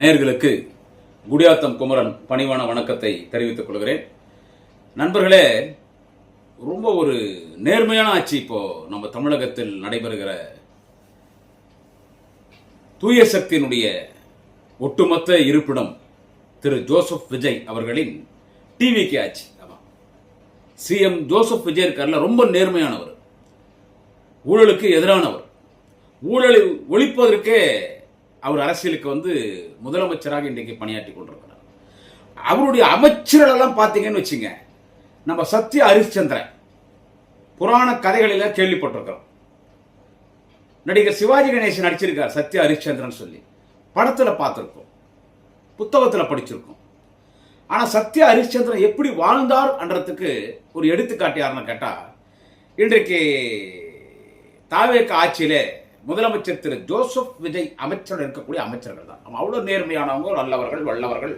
நேயர்களுக்கு குடியாத்தம் குமரன் பணிவான வணக்கத்தை தெரிவித்துக் கொள்கிறேன். நண்பர்களே, ரொம்ப ஒரு நேர்மையான ஆட்சி இப்போ நம்ம தமிழகத்தில் நடைபெறுகிற தூய சக்தியினுடைய ஒட்டுமொத்த இருப்பிடம் திரு ஜோசப் விஜய் அவர்களின் டிவிக்கு ஆட்சி. சிஎம் ஜோசப் விஜய் இருக்கார்ல, ரொம்ப நேர்மையானவர், ஊழலுக்கு எதிரானவர். ஊழலை ஒழிப்பதற்கே அவர் அரசியலுக்கு முதலமைச்சராக இன்றைக்கு பணியாற்றி கொண்டிருக்கிறார். அவருடைய அமைச்சர்கள் எல்லாம் பார்த்தீங்கன்னு வச்சுங்க, நம்ம சத்ய ஹரிச்சந்திரன் புராண கதைகளில கேள்விப்பட்டிருக்கிறோம். நடிகர் சிவாஜி கணேசன் நடிச்சிருக்கார் சத்ய ஹரிச்சந்திரன் சொல்லி, படத்துல பார்த்திருக்கோம், புத்தகத்துல படிச்சிருக்கோம். ஆனா சத்ய ஹரிச்சந்திரன் எப்படி வாழ்ந்தார் என்றதுக்கு ஒரு எடுத்துக்காட்டு யாருன்னு கேட்டா, இன்றைக்கு தாவேக ஆட்சியிலே முதலமைச்சர் திரு ஜோசப் விஜய் அமைச்சர் இருக்கக்கூடிய அமைச்சர்கள் தான். அவ்வளவு நேர்மையானவங்க, நல்லவர்கள், வல்லவர்கள்,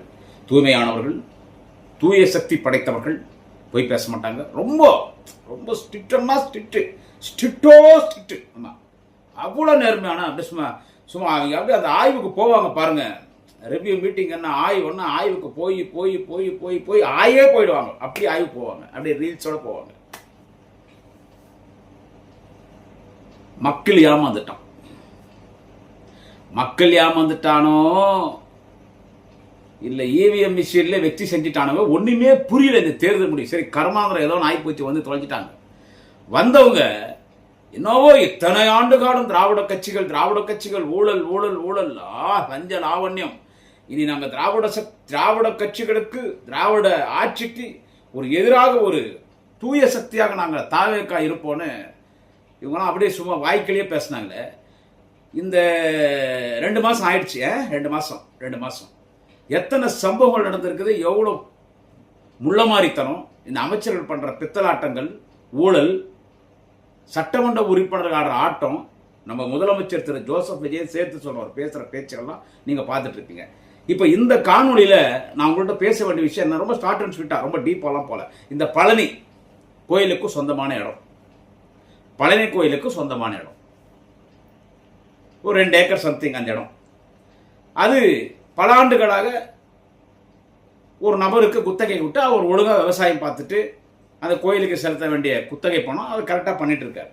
தூய்மையானவர்கள், தூய சக்தி படைத்தவர்கள், போய் பேச மாட்டாங்க. ரொம்ப ரொம்ப ஸ்ட்ரிக்டா ஸ்ட்ரிக்டோ ஸ்ட்ரிக்ட். அவ்வளவு நேர்மையான, அப்படி சும்மா அப்படி அந்த ஆய்வுக்கு போவாங்க பாருங்க, ரிவ்யூ மீட்டிங் என்ன ஆய்வுன்னா ஆய்வுக்கு போய் போய் போய் போய் போய் ஆயே போயிடுவாங்க. அப்படி ஆய்வு போவாங்க, அப்படியே ரீல்ஸோட போவாங்க. மக்கள் ஏமாந்துட்டானோ இல்ல இவிஎம் மிஷின்ல வெற்றி செஞ்சுட்டானோ ஒண்ணுமே புரியல இந்த தேர்தல் முடிவு. சரி, கர்மாந்திரம் ஏதோ ஆகி போச்சு, தொலைஞ்சிட்டாங்க. வந்தவங்க என்னவோ இத்தனை ஆண்டு காலம் திராவிட கட்சிகள் ஊழல் ஊழல் ஊழல், லஞ்ச லாவண்யம். இனி நாங்க திராவிட கட்சிகளுக்கு, திராவிட ஆட்சிக்கு ஒரு எதிராக ஒரு தூய சக்தியாக நாங்க தாவேக்கா இருப்போன்னு இவங்களாம் அப்படியே சும்மா வாய்க்கிலேயே பேசினாங்களே. இந்த 2 மாசம் ஆயிடுச்சு. 2 மாசம் எத்தனை சம்பவங்கள் நடந்திருக்குது, எவ்வளவு முள்ளமாரித்தனம், இந்த அமைச்சர்கள் பண்ற பித்தலாட்டங்கள், ஊழல், சட்டமன்ற உறுப்பினர்கள் ஆடுற ஆட்டம். நம்ம முதலமைச்சர் திரு ஜோசப் விஜய் சேர்த்து சொல்றவர் பேசுற பேச்சுகள்லாம் நீங்க பார்த்துட்டு இருப்பீங்க. இப்ப இந்த காணொலியில நான் உங்கள்கிட்ட பேச வேண்டிய விஷயம் என்ன, ரொம்ப ஸ்டார்ட் அண்ட் ஸ்வீட்டா, ரொம்ப டீப்பாலாம் போல. இந்த பழனி கோயிலுக்கு சொந்தமான இடம், பழனி கோயிலுக்கு சொந்தமான இடம், ஒரு 2 ஏக்கர் சம்திங் அந்த இடம். அது பல ஆண்டுகளாக ஒரு நபருக்கு குத்தகை விட்டு அவர் ஒழுங்காக விவசாயம் பார்த்துட்டு அந்த கோயிலுக்கு செலுத்த வேண்டிய குத்தகை பணம் அவர் கரெக்டாக பண்ணிட்டு இருக்காரு.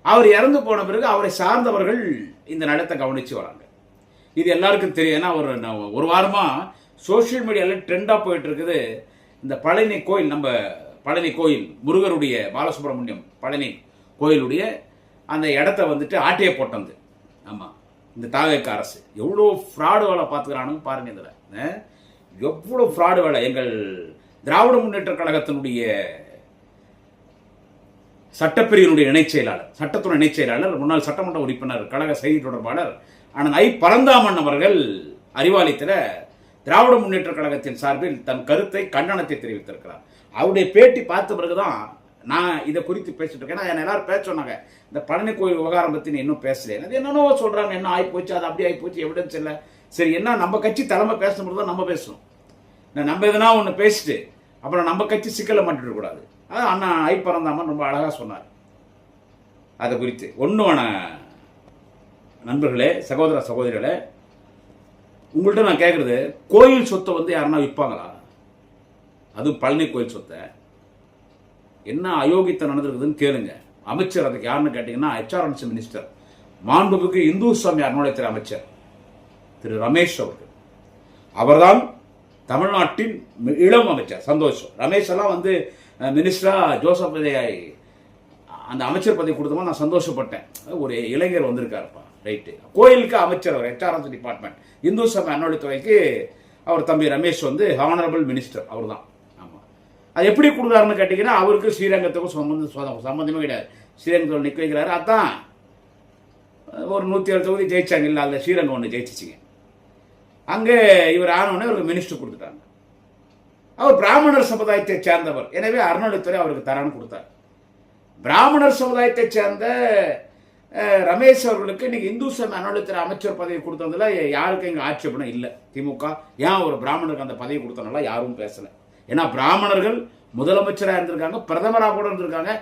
அவர் இறந்து போன பிறகு அவரை சார்ந்தவர்கள் இந்த நிலத்தை கவனிச்சு வராங்க. இது எல்லாருக்கும் தெரியும். ஏன்னா ஒரு வாரமா சோசியல் மீடியாவில் ட்ரெண்டாக போயிட்டு இருக்குது இந்த பழனி கோயில். நம்ம பழனி கோயில் முருகருடைய, பாலசுப்ரமணியம் பழனி கோயிலுடைய அந்த இடத்த ஆட்டையை போட்டது. ஆமா, இந்த தாவேக்க அரசு எவ்வளோ ஃப்ராடு வேலை பார்த்துக்கிறானுங்க பாருங்க. இதில் எவ்வளோ ஃப்ராடு வேலை. எங்கள் திராவிட முன்னேற்ற கழகத்தினுடைய சட்டப்பிரிவினுடைய இணைச் செயலாளர், சட்டத்துறை இணைச் செயலாளர், முன்னாள் சட்டமன்ற உறுப்பினர், கழக செய்தி தொடர்பாளர் அண்ணன் ஐ பரந்தாமன் அவர்கள் அறிவாலயத்தில் திராவிட முன்னேற்ற கழகத்தின் சார்பில் தன் கருத்தை, கண்டனத்தை தெரிவித்திருக்கிறார். அவருடைய பேட்டி பார்த்த பிறகுதான் நான் இதை குறித்து பேசிட்டு இருக்கேன். ஏன்னா எல்லாரும் பேச சொன்னாங்க, இந்த பழனி கோயில் விவகாரம் பற்றி இன்னும் பேசல, அது என்னென்னோ சொல்றாங்க, என்ன ஆகிப்போச்சு, அது அப்படி ஆகிப்போச்சு, எவிடன்ஸ் இல்லை. சரி, என்ன நம்ம கட்சி தலைமை பேசணும் தான் நம்ம பேசணும். நம்ம எதனா ஒன்று பேசிட்டு அப்புறம் நம்ம கட்சி சிக்கலை மாட்டிட்டு கூடாது. அதான் அண்ணா ஐ பரந்தாமன் ரொம்ப அழகாக சொன்னார். அதை குறித்து ஒன்றுவான நண்பர்களே, சகோதர சகோதரிகளே, உங்கள்கிட்ட நான் கேட்குறது, கோயில் சொத்தை யாருன்னா விற்பாங்களா? அதுவும் பழனி கோயில் சொத்தை. என்ன அயோக்கியத்தை நடந்திருக்குதுன்னு கேளுங்க. அமைச்சர் அதுக்கு யாருன்னு கேட்டீங்கன்னா HRMC மினிஸ்டர், மாண்புமிகு இந்து சமய அறநிலையத்துறை அமைச்சர் திரு ரமேஷ் அவர்கள். அவர்தான் தமிழ்நாட்டின் இளம் அமைச்சர். சந்தோஷம். ரமேஷ் எல்லாம் மினிஸ்டரா ஜோசப் விஜய் அந்த அமைச்சர் பதவி கொடுத்தோமா நான் சந்தோஷப்பட்டேன். ஒரு இளைஞர் வந்திருக்காருப்பா, ரைட்டு. கோயிலுக்கு அமைச்சர் அவர், HRMC டிபார்ட்மெண்ட், இந்து சமய அறநிலையத்துறைக்கு அவர் தம்பி ரமேஷ் ஹானரபிள் மினிஸ்டர் அவர் தான். அது எப்படி கொடுக்குறாருன்னு கேட்டீங்கன்னா, அவருக்கு ஸ்ரீரங்கத்துக்கும் சம்பந்தமே கிடையாது. ஸ்ரீரங்கத்தில் நிற்க வைக்கிறாரு. அதான் ஒரு 107 தொகுதி ஜெயிச்சாங்க, இல்லை அதில் ஸ்ரீரங்கம் ஒன்று ஜெயிச்சிச்சிங்க. அங்கே இவர் ஆனோடனே அவருக்கு மினிஸ்டர் கொடுத்துட்டாங்க. அவர் பிராமணர் சமுதாயத்தை சேர்ந்தவர், எனவே அறநிலையத்துறை அவருக்கு தரான்னு கொடுத்தார். பிராமணர் சமுதாயத்தை சேர்ந்த ரமேஷ் அவர்களுக்கு இன்னைக்கு இந்து சமய அறநிலையத்துறை அமைச்சர் பதவி கொடுத்ததுல யாருக்கும் இங்கே ஆட்சேபணம் இல்லை. திமுக ஏன் ஒரு பிராமணருக்கு அந்த பதவி கொடுத்தனால யாரும் பேசலை. ஏன்னா பிராமணர்கள் முதலமைச்சராக இருந்திருக்காங்க, பிரதமராக கூட இருந்திருக்காங்க.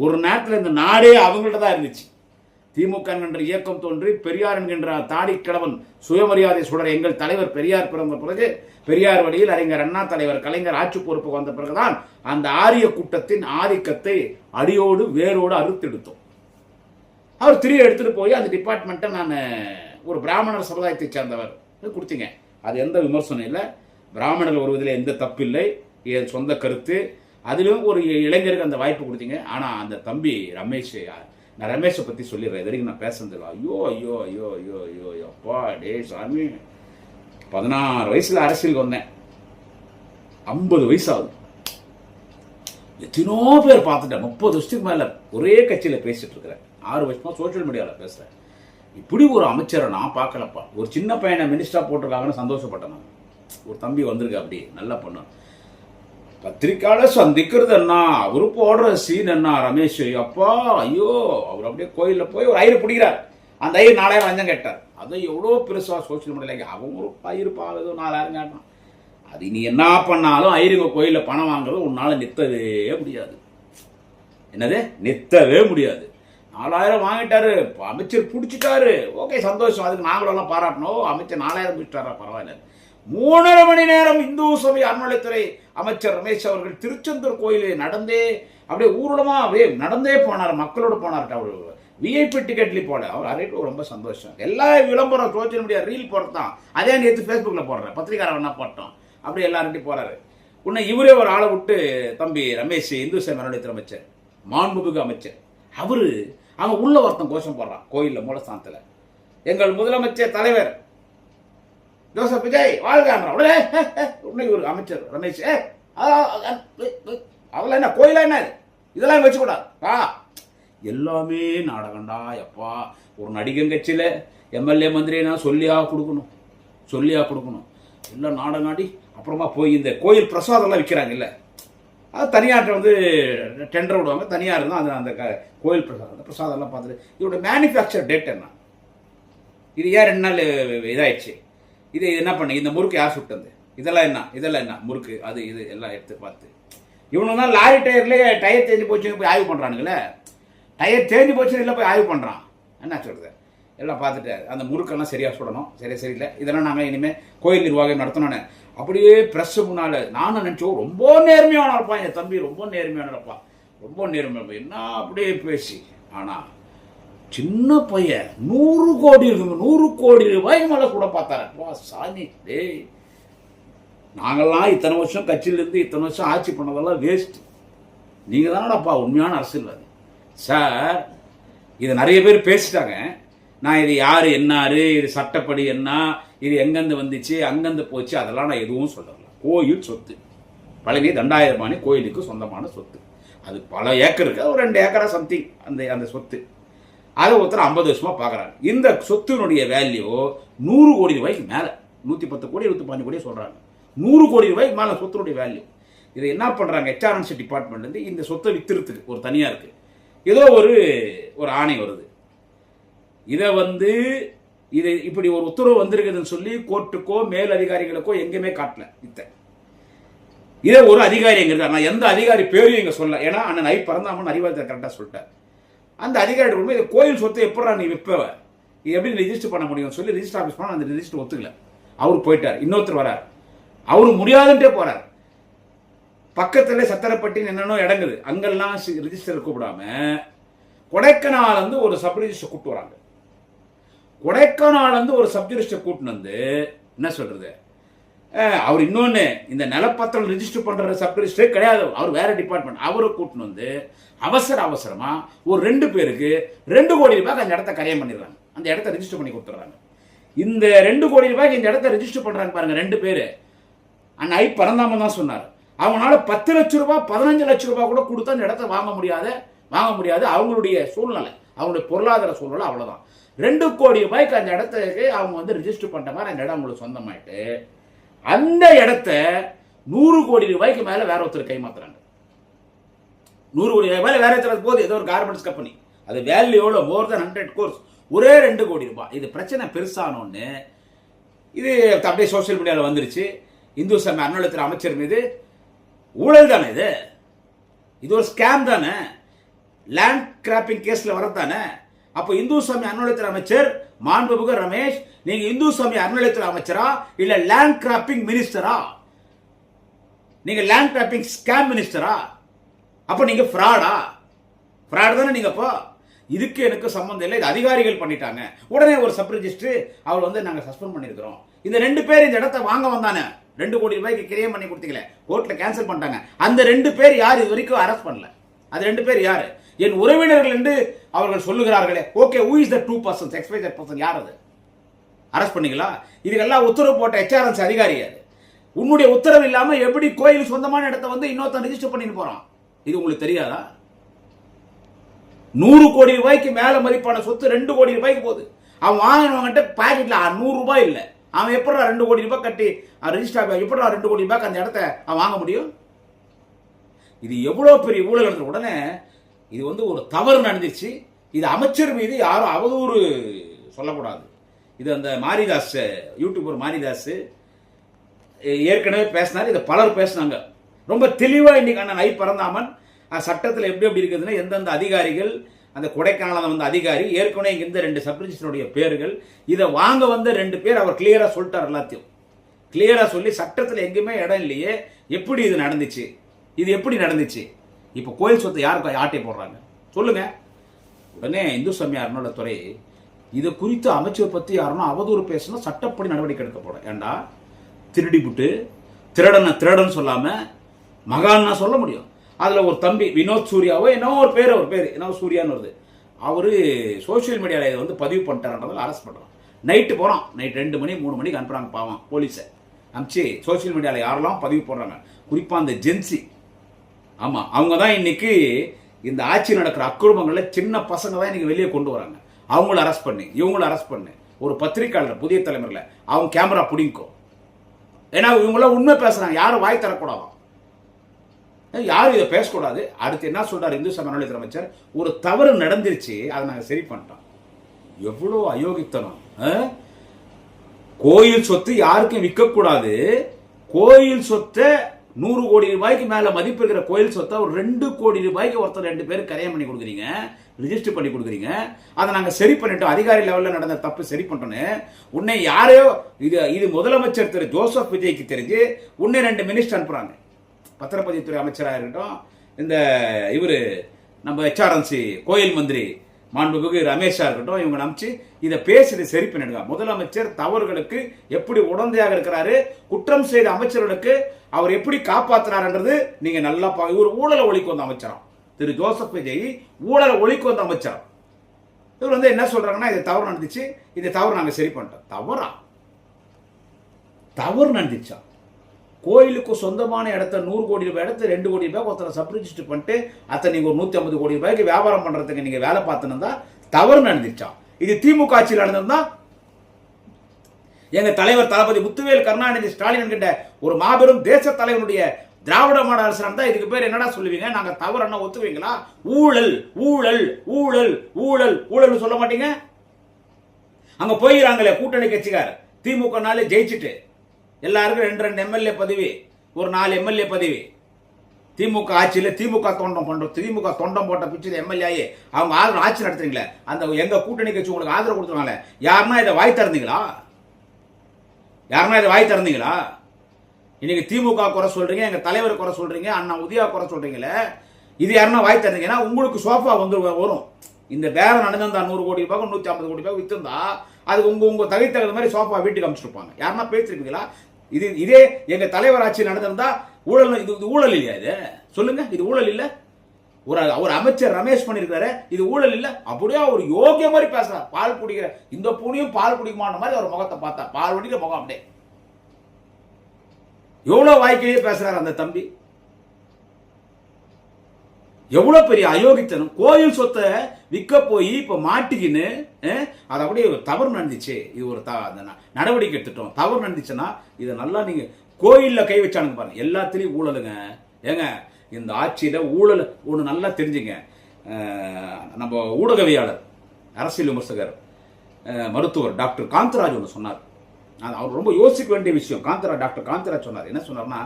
ஒரு நேரத்தில் இந்த நாடே அவங்கள்ட்ட தான் இருந்துச்சு. திமுக என்கின்ற இயக்கம் தோன்றி பெரியார் என்கின்ற தாடி கிழவன் சுயமரியாதை சுடர் எங்கள் தலைவர் பெரியார் பிறந்த பிறகு, பெரியார் வழியில் அறிஞர் அண்ணா, தலைவர் கலைஞர் ஆட்சி பொறுப்பு வந்த பிறகுதான் அந்த ஆரிய கூட்டத்தின் ஆதிக்கத்தை அடியோடு வேரோடு அறுத்தெடுத்தோம். அவர் திரும்பி எடுத்துட்டு போய் அந்த டிபார்ட்மெண்ட்டை நான் ஒரு பிராமணர் சமுதாயத்தை சேர்ந்தவர் கொடுத்தீங்க. அது எந்த விமர்சனம் இல்லை, பிராமணர்கள் வருவதில் எந்த தப்பு இல்லை, என் சொந்த கருத்து. அதிலும் ஒரு இளைஞருக்கு அந்த வாய்ப்பு கொடுத்தீங்க. ஆனால் அந்த தம்பி ரமேஷ், நான் ரமேஷை பற்றி சொல்லிடுறேன், இது வரைக்கும் நான் பேசுனதில்லை. ஐயோ ஐயோ ஐயோ ஐயோ ஐயோ அப்பா டே சாமி, 16 வயசுல அரசியலுக்கு வந்தேன், 50 வயசு ஆகுது. எத்தனோ பேர் பார்த்துட்டேன், 30 வருஷத்துக்கு மேல ஒரே கட்சியில் பேசிட்டு இருக்கிறேன், 6 வருஷமா சோசியல் மீடியாவில் பேசுறேன். இப்படி ஒரு அமைச்சரை நான் பார்க்கலப்பா. ஒரு சின்ன பையனை மினிஸ்டரா போட்டிருக்காங்கன்னு சந்தோஷப்பட்டேன் நான். ஒரு தம்பி வந்திருக்கு, அப்படி நல்லா பண்ண பத்திரிக்கையாளர் சந்திக்கிறது என்ன, அவரு போடுற சீன் என்ன, ரமேஷ் அப்பா ஐயோ. அவர் அப்படியே கோயிலில் போய் ஒரு ஐயர் பிடிக்கிறார், அந்த ஐயர் 4000 லஞ்சம் கேட்டார். அதை எவ்வளோ பெருசா சோசியல் மீடியால அவங்க ஒரு ஐயர் பாவதோ 4000 கேட்டான். அது நீ என்ன பண்ணாலும் ஐயருங்க கோயிலில் பணம் வாங்குறது உன்னால நிறுத்தவே முடியாது. என்னது, நிறுத்தவே முடியாது. 4000 வாங்கிட்டாரு, அமைச்சர் பிடிச்சிட்டாரு, ஓகே சந்தோஷம், அதுக்கு நாங்களெல்லாம் பாராட்டணும். அமைச்சர் 4000 பிடிச்சிட்டாரா, பரவாயில்ல. 3.5 மணி நேரம் இந்து சமய அறநிலைத்துறை அமைச்சர் ரமேஷ் அவர்கள் திருச்செந்தூர் கோயிலில் நடந்தே அப்படியே ஊர்வலமா அப்படியே நடந்தே போனார், மக்களோடு போனார். அவர் விஐபி டிக்கெட்லி போல, அவர் அரைட்டு ரொம்ப சந்தோஷம். எல்லா விளம்பரம் சோசியல் மீடியா ரீல் போடுறதான், அதே நேற்று ஃபேஸ்புக்கில் போடுறேன், பத்திரிகாரன் என்ன போட்டோம், அப்படி எல்லார்ட்டையும் போறாரு. உன்னை இவரே ஒரு ஆளை விட்டு, தம்பி ரமேஷ் இந்து சமய அறநிலையத்துறை அமைச்சர், மாண்புமிகு அமைச்சர், அவரு அவன் உள்ள ஒருத்தன் கோஷம் போடுறான் கோயிலில் மூலஸ்தானத்தில், எங்கள் முதலமைச்சர் தலைவர் ஜோசப் விஜய் வாழ்கான். உடனே ஒரு அமைச்சர் ரமேஷ், அதெல்லாம் என்ன கோயிலா, என்ன இதெல்லாம் வச்சுக்கூடாது, எல்லாமே நாடகண்டா எப்பா. ஒரு நடிகன் கட்சியில் எம்எல்ஏ மந்திரினா சொல்லியா கொடுக்கணும், எல்லாம் நாடகாடி. அப்புறமா போய் இந்த கோயில் பிரசாதம்லாம் விற்கிறாங்க இல்லை, அது தனியார்கிட்ட வந்து டெண்டர் விடுவாங்க, தனியார் தான் அது அந்த கோயில் பிரசாதம்லாம் பார்த்துட்டு இதோட மேனுஃபேக்சர் டேட் என்ன, இது ஏன் 2 நாள் இதாயிடுச்சு, இது என்ன பண்ண, இந்த முறுக்கு யார் சுட்டது, இதெல்லாம் என்ன முறுக்கு, அது இது எல்லாம் எடுத்து பார்த்து இவனு தான் லாரி டயர்லேயே டயர் தேஞ்சு போச்சுன்னு போய் ஆய்வு பண்ணுறானுங்களே, டயர் தேஞ்சு போச்சுன்னு இல்லை போய் ஆய்வு பண்ணுறான். என்ன சொல்கிறது, எல்லாம் பார்த்துட்டு அந்த முறுக்கெல்லாம் சரியாக சுடணும், சரியில்லை, இதெல்லாம் நாங்கள் இனிமேல் கோயில் நிர்வாகம் நடத்தணும்னு அப்படியே ப்ரெஸ் முன்னால் நானும் நினச்சோம். ரொம்ப நேர்மையான இருப்பா என் தம்பி, ரொம்ப நேர்மையான இருப்பா, ரொம்ப நேர்மையான என்ன அப்படியே பேசி. ஆனால் சின்ன பையன் 100 கோடி இருக்குங்க, 100 கோடி ரூபாய்க்கு மேலே கூட பார்த்தாரு. சாமி டேய், நாங்கள்லாம் இத்தனை வருஷம் கட்சியிலேருந்து இத்தனை வருஷம் ஆட்சி பண்ணதெல்லாம் வேஸ்ட், நீங்கள் தானடாப்பா உண்மையான அரசியல்வாதி சார். இதை நிறைய பேர் பேசிட்டாங்க. நான் இது யார் என்னாரு, இது சட்டப்படி என்ன, இது எங்கேருந்து வந்துச்சு அங்கேருந்து போச்சு, அதெல்லாம் நான் எதுவும் சொல்லல. கோயில் சொத்து, பழனி தண்டாயுதபாணி கோயிலுக்கு சொந்தமான சொத்து, அது பல ஏக்கர் இருக்கு, ஒரு 2 ஏக்கரா சம்திங் அந்த சொத்து. அதை ஒருத்தர் 50 வருஷமா பார்க்குறாங்க. இந்த சொத்தினுடைய வேல்யூ 100 கோடி ரூபாய்க்கு மேலே, 110 கோடி 115 கோடி சொல்கிறாங்க. 100 கோடி ரூபாய்க்கு மேலே சொத்தினுடைய வேல்யூ. இதை என்ன பண்ணுறாங்க, HRNC டிபார்ட்மெண்ட்லேருந்து இந்த சொத்தை வித்துறதுக்கு ஒரு தனியாக இருக்குது, ஏதோ ஒரு ஆணை வருது. இதை வந்து இது இப்படி ஒரு உத்தரவு வந்திருக்குதுன்னு சொல்லி கோர்ட்டுக்கோ மேல் அதிகாரிகளுக்கோ எங்கேயுமே காட்டல. இதை ஒரு அதிகாரி எங்க இருக்கார், நான் எந்த அதிகாரி பேரும் இங்கே சொல்ல, ஏன்னா அண்ணன் ஐ பரந்தாமன் அறிவாளத்தை கரெக்டாக சொல்லிட்டேன். அந்த அதிகாரி கொண்டு போய் கோயில் சொத்தை எப்படா நீ விற்பவ, எப்படி ரெஜிஸ்டர் பண்ண முடியும்னு சொல்லி ரெஜிஸ்டர் ஆஃபீஸ் பண்ண, அந்த ரெஜிஸ்டர் ஒத்துக்கல. அவர் போயிட்டார், இன்னொருத்தர் வரார், அவரு முடியாதுன்ட்டே போறார். பக்கத்துல சத்திரப்பட்டின்னு என்னென்னோ இடங்குது, அங்கெல்லாம் ரிஜிஸ்டர் கூப்பிடாம கொடைக்கானல் வந்து ஒரு சப் ரிஜிஸ்டர் கூப்பிட்டு வராங்க. கொடைக்கானல் வந்து ஒரு சப் ரிஜிஸ்டர் கூட்டின்னு வந்து என்ன சொல்றது, அவர் இன்னொன்னு இந்த நிலப்பத்திரம் ரிஜிஸ்டர் பண்ற சப் ரிஜிஸ்டரே கிடையாது, அவர் வேற டிபார்ட்மெண்ட். அவரை கூட்டின்னு வந்து அவசரமா ஒரு 2 பேருக்கு 2 கோடி ரூபாய்க்கு அந்த இடத்த கரையம் பண்ணிடுறாங்க, அந்த இடத்த ரிஜிஸ்டர் பண்ணி கொடுத்துட்றாங்க. இந்த 2 கோடி ரூபாய்க்கு இந்த இடத்த ரிஜிஸ்டர் பண்றாங்க பாருங்க 2 பேரு. அண்ணன் ஐ பரந்தாமன் தான் சொன்னார், அவங்களால 10 லட்சம் ரூபாய் 15 லட்சம் ரூபாய் கூட கொடுத்தா அந்த இடத்த வாங்க முடியாது. அவங்களுடைய சூழ்நிலை, அவங்களுடைய பொருளாதார சூழ்நிலை அவ்வளவுதான். 2 கோடி ரூபாய்க்கு அந்த இடத்துக்கு அவங்க வந்து ரிஜிஸ்டர் பண்ற மாதிரி அந்த இடம் அவங்களுக்கு சொந்தமாயிட்டு, அந்த இடத்த 100 கோடி ரூபாய்க்கு மேல வேற ஒருத்தர் கைமாத்துறாங்க. 100 கோடி ரூபாய் மேல வேற ஒருத்தர் போது, ஏதோ ஒரு கார்மெண்ட்ஸ் கம்பெனி, அது வேல்யூ எவ்வளோ, மோர் தென் 100 கோர்ஸ், ஒரே 2 கோடி ரூபாய். இது பிரச்சனை பெருசானோன்னு இது அப்படியே சோசியல் மீடியாவில் வந்துருச்சு. இந்து சமய அறநிலையத்துறை அமைச்சர் மீது ஊழல் தானே இது ஒரு ஸ்கேம் தானே, லேண்ட் கிராப்பிங் கேஸ்ல வரத்தானே. அப்ப இந்து சமய அறநிலையத்துறை அமைச்சர் மாண்புமிகு ரமேஷ், நீங்க இந்து சமய அறநிலையத்துறை அமைச்சரா இல்ல லேண்ட் கிராப்பிங் மினிஸ்டரா? நீங்க லேண்ட் கிராப்பிங் ஸ்கேம் மினிஸ்டரா? அப்ப நீங்க ஃப்ராடா? ஃப்ராட் தானே நீங்க. அப்போ இதுக்கு எனக்கு சம்பந்தம் இல்லை, இது அதிகாரிகள் பண்ணிட்டாங்க. உடனே ஒரு சப் ரெஜிஸ்டர் அவர் வந்து நாங்க சஸ்பெண்ட் பண்ணிருக்கிறோம். இந்த 2 பேர் இந்த இடத்தை வாங்க வந்தானே, 2 கோடி ரூபாய்க்கு கிரியம் பண்ணி கொடுத்தீங்களே, கோர்ட்ல கேன்சல் பண்ணிட்டாங்க. அந்த 2 பேர் யார் இது வரைக்கும் அரெஸ்ட் பண்ணல. அது 2 பேர் யாரு? என் உறவினர்கள் என்று அவர்கள் சொல்லுகிறார்களே. Okay, who is the 2 persons, XYZ person, யார் அது? அரெஸ்ட் பண்ணீங்களா? இதுக்கெல்லாம் உத்தரவு போட்ட HRNC அதிகாரி அது. உன்னுடைய உத்தரவு இல்லாம எப்படி கோயில் சொந்தமான இடத்தை வந்து இன்னொருத்தன் ரெஜிஸ்டர் பண்ணிட்டு போறான்? இது உங்களுக்கு தெரியாதா? 100 கோடி ரூபாய்க்கு மேல மதிப்பான சொத்து 2 கோடி ரூபாய்க்கு போகுது. அவன் வாங்கினவங்கிட்ட பாக்கெட்ல 100 ரூபாய் இல்லை. அவன் எப்படா 2 கோடி ரூபாய் கட்டி ரெஜிஸ்டர், எப்படா 2 கோடி ரூபாய்க்கு அந்த இடத்த அவன் வாங்க முடியும்? இது எவ்வளவு பெரிய ஊழல் நடந்த உடனே இது வந்து ஒரு தவறு நடந்துச்சு. இது அமைச்சர் மீது யாரும் அவதூறு சொல்லக்கூடாது. இது அந்த மாரிதாஸ், யூடியூபர் மாரிதாஸ் ஏற்கனவே பேசினார். இதை பலர் பேசினாங்க. ரொம்ப தெளிவா இன்னைக்கு அண்ணன் ஐ பரந்தாமன் சட்டத்தில் எப்படி எப்படி இருக்குதுன்னா, எந்தெந்த அதிகாரிகள், அந்த கொடைக்கானல வந்த அதிகாரி, ஏற்கனவே இங்க இந்த 2 சப் ரெஜிஸ்டருடைய பேர்கள், இதை வாங்க வந்த 2 பேர் அவர் கிளியரா சொல்லிட்டார். எல்லாத்தையும் கிளியரா சொல்லி சட்டத்தில் எங்கேயுமே இடம் இல்லையே, எப்படி இது நடந்துச்சு, இது எப்படி நடந்துச்சு, இப்ப கோயில் சொத்தை யாருக்கு ஆட்டை போடுறாங்க சொல்லுங்க. உடனே இந்து சமய அறநிலையத்துறை இது குறித்து அமைச்சர் பத்தி யாருன்னா அவதூறு பேசினா சட்டப்படி நடவடிக்கை எடுக்க போறேன். ஏண்டா திருடி புட்டு திருடன் சொல்லாம மகான்னா சொல்ல முடியும். அதுல ஒரு தம்பி வினோத் சூர்யாவோ என்ன ஒரு பேர், அவர் பேர் என்ன சூர்யான்னு வருது, அவரு சோசியல் மீடியால இதை வந்து பதிவு பண்ணிட்டாருன்றதால அரெஸ்ட் பண்றான். நைட்டு போறான், நைட் 2 மணி 3 மணிக்கு அனுப்புறாங்க பாவம் போலீஸை அனுப்பிச்சு. சோசியல் மீடியால யாரெல்லாம் பதிவு போடுறாங்க, குறிப்பா அந்த ஜென்சி, ஆமா அவங்க தான் இன்னைக்கு இந்த ஆட்சி நடக்கிற அக்குடும்பங்கள்ல சின்ன பசங்க தான் இன்னைக்கு வெளியே கொண்டு வராங்க. அவங்கள அரெஸ்ட் பண்ணி இவங்கள அரெஸ்ட் பண்ணு. ஒரு பத்திரிகையாளர் புதிய தலைமுறையில் அவங்க கேமரா பிடிக்கும். ஏன்னா இவங்களாம் உண்மை பேசுறாங்க, யாரும் வாய் தரக்கூடாதான், யாரும் இதை பேசக்கூடாது. அடுத்து என்ன சொல்றாரு இந்து சமய அறநிலையத்துறை அமைச்சர், ஒரு தவறு நடந்துருச்சு, அதை நாங்க சரி பண்ணிட்டோம். எவ்வளவு அயோக்கித்தனம். கோயில் சொத்து யாருக்கும் விற்க கூடாது. கோயில் சொத்தை 100 கோடி ரூபாய்க்கு மேல மதிப்பு இருக்கிற கோயில் சொத்தை ஒரு 2 கோடி ரூபாய்க்கு ஒருத்தர் 2 பேர் கரையம் பண்ணி கொடுக்குறீங்க, ரிஜிஸ்டர் பண்ணி கொடுக்குறீங்க. அதை நாங்க சரி பண்ணிட்டோம், அதிகாரி லெவலில் நடந்த தப்பு சரி பண்ணிட்டோன்னு உன்னை யாரையோ இது முதலமைச்சர் திரு ஜோசப் விஜய்க்கு தெரிஞ்சு உன்னை 2 மினிஸ்டர் அனுப்புறாங்க. பத்திரப்பதிவுத்துறை அமைச்சராக இருக்கட்டும், இந்த இவரு நம்ம HRNC கோயில் மந்திரி மாண்புமிகு ரமேஷா இருக்கட்டும், இவங்க நம்பிச்சு இதை பேசி சரி பண்ணிடுங்க. முதலமைச்சர் தவறுகளுக்கு எப்படி உடந்தையாக இருக்கிறாரு, குற்றம் செய்த அமைச்சர்களுக்கு அவர் எப்படி காப்பாற்றுறாருன்றது நீங்க நல்லா இவர் ஊழலை ஒழிக்கு வந்த அமைச்சராம் திரு ஜோசப் விஜய், ஊழலை ஒழிக்கு வந்த அமைச்சராம். இவர் வந்து என்ன சொல்றாங்கன்னா, இது தவறு நடந்துச்சு, இந்த தவறு நாங்க சரி பண்ணிட்டோம். தவறு நடந்துச்சா? கோயிலுக்கு சொந்தமான இடத்த 100 கோடி ரூபாய் இடத்த 2 கோடி ரூபாய் ஒருத்தரை சப் ரெஜிஸ்டர் பண்ணிட்டு அத்தை நீங்க ஒரு 150 கோடி ரூபாய்க்கு வியாபாரம் பண்றதுக்கு நீங்க வேலை பார்த்துனா தவறு நடந்துச்சா? இது திமுக ஆட்சியில் நடந்திருந்தா எங்க தலைவர் தளபதி முத்துவேல் கருணாநிதி ஸ்டாலின் கிட்ட ஒரு மாபெரும் தேச தலைவனுடைய திராவிட மாடல் அரசு இருந்தா இதுக்கு பேர் என்னடா சொல்லுவீங்க? நாங்க தவறு என்ன ஒத்துவீங்களா? ஊழல் ஊழல் ஊழல் ஊழல் ஊழல் சொல்ல மாட்டீங்க? அங்க போயிறாங்களே கூட்டணி கட்சிக்கார் திமுக நாளே ஜெயிச்சுட்டு எல்லாருக்கும் 2 எம்எல்ஏ பதவி, ஒரு 4 எம்எல்ஏ பதவி. திமுக ஆட்சியில் திமுக தொண்டம் போட்ட பிச்சு எம்எல்ஏ அவங்க ஆதரவு ஆட்சி நடத்துறீங்களே, அந்த எங்க கூட்டணி கட்சி உங்களுக்கு ஆதரவு கொடுத்துருவாங்க. யாருன்னா இதை வாய் திறந்தீங்களா? இன்னைக்கு திமுக குறை சொல்றீங்க, எங்க தலைவர் குறை சொல்றீங்க, அண்ணா உதயா குறை சொல்றீங்களே, இது யாருன்னா வாய் திறந்தீங்கன்னா உங்களுக்கு சோஃபா வந்து வரும். இந்த பேரம் நடந்திருந்தா 100 கோடி ரூபாய் 150 கோடி ரூபாய் வித்திருந்தா அதுக்கு உங்க தகுந்த மாதிரி சோஃபா வீட்டுக்கு அமைச்சிருப்பாங்க. யாருன்னா பேசிருப்பீங்களா? இதே எங்க தலைவர் ஆட்சி நடந்திருந்தா ஊழல், இது ஊழல் இல்லையா? இது சொல்லுங்க, இது ஊழல் இல்ல? ஒரு அமைச்சர் ரமேஷ் பண்ணிருக்காரு, இது ஊழல் இல்ல? அப்படியே ஒரு யோகிய மாதிரி பேசுறார். பால் குடிக்கிற இந்த பூனையும் பால் குடிக்குமான மாதிரி அவர் முகத்தை பார்த்தா, பால் குடிக்கிற முகம் அப்படியே எவ்வளவு வாய்க்கையே பேசுறாரு அந்த தம்பி. எவ்வளவு பெரிய அயோக்கித்தனம். கோயில் சொத்தை விற்க போய் இப்ப மாட்டிக்கின்னு அது அப்படியே ஒரு தவறு நடந்துச்சு, இது ஒரு நடவடிக்கை எடுத்துட்டோம், தவறு நடந்துச்சுன்னா இதை நல்லா நீங்க கோயில்ல கை வச்சானுங்க பாருங்க. எல்லாத்திலையும் ஊழலுங்க. ஏங்க இந்த ஆட்சியில ஊழல் ஒண்ணு நல்லா தெரிஞ்சுங்க. நம்ம ஊடகவியாளர், அரசியல் விமர்சகர், மருத்துவர் டாக்டர் காந்தராஜ் ஒன்று சொன்னார். அவர் ரொம்ப யோசிக்க வேண்டிய விஷயம். டாக்டர் காந்தராஜ் சொன்னார். என்ன சொன்னார்னா,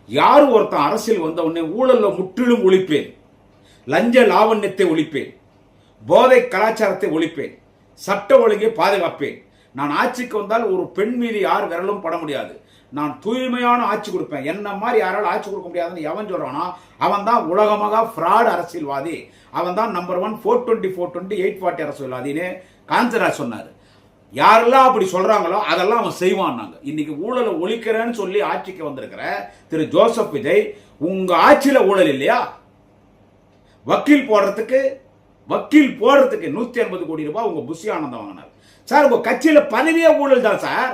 யாரு ஒருத்தன் அரசியல் வந்த உடனே ஊழல்ல முற்றிலும் ஒழிப்பேன், லஞ்ச லாவண்யத்தை ஒழிப்பேன், போதை கலாச்சாரத்தை ஒழிப்பேன், சட்ட ஒழுங்கை பாதுகாப்பேன். நான் ஆட்சிக்கு வந்தால் ஒரு பெண் மீது யார் விரலும் பட முடியாது. நான் தூய்மையான ஆட்சி கொடுப்பேன். என்ன மாதிரி யாராலும் ஆட்சி கொடுக்க முடியாதுன்னு எவன் சொல்றானோ அவன் தான் உலகமாக ஃப்ராட் அரசியல்வாதி. அவன் தான் நம்பர் 1 420 420 840 அரசியல்வாதின்னு காஞ்சராஜ் சொன்னார். யாரெல்லாம் அப்படி சொல்றாங்களோ அதெல்லாம் அவன் செய்வான். இன்னைக்கு ஊழலை ஒழிக்கிறேன்னு சொல்லி ஆட்சிக்கு வந்திருக்கிற திரு ஜோசப் விஜய், உங்க ஆட்சியில ஊழல் இல்லையா? வக்கீல் போடுறதுக்கு 180 கோடி ரூபாய் உங்க புஷி ஆனந்தம் வாங்கினார் சார். உங்க கட்சியில பதவியே ஊழல் தான் சார்.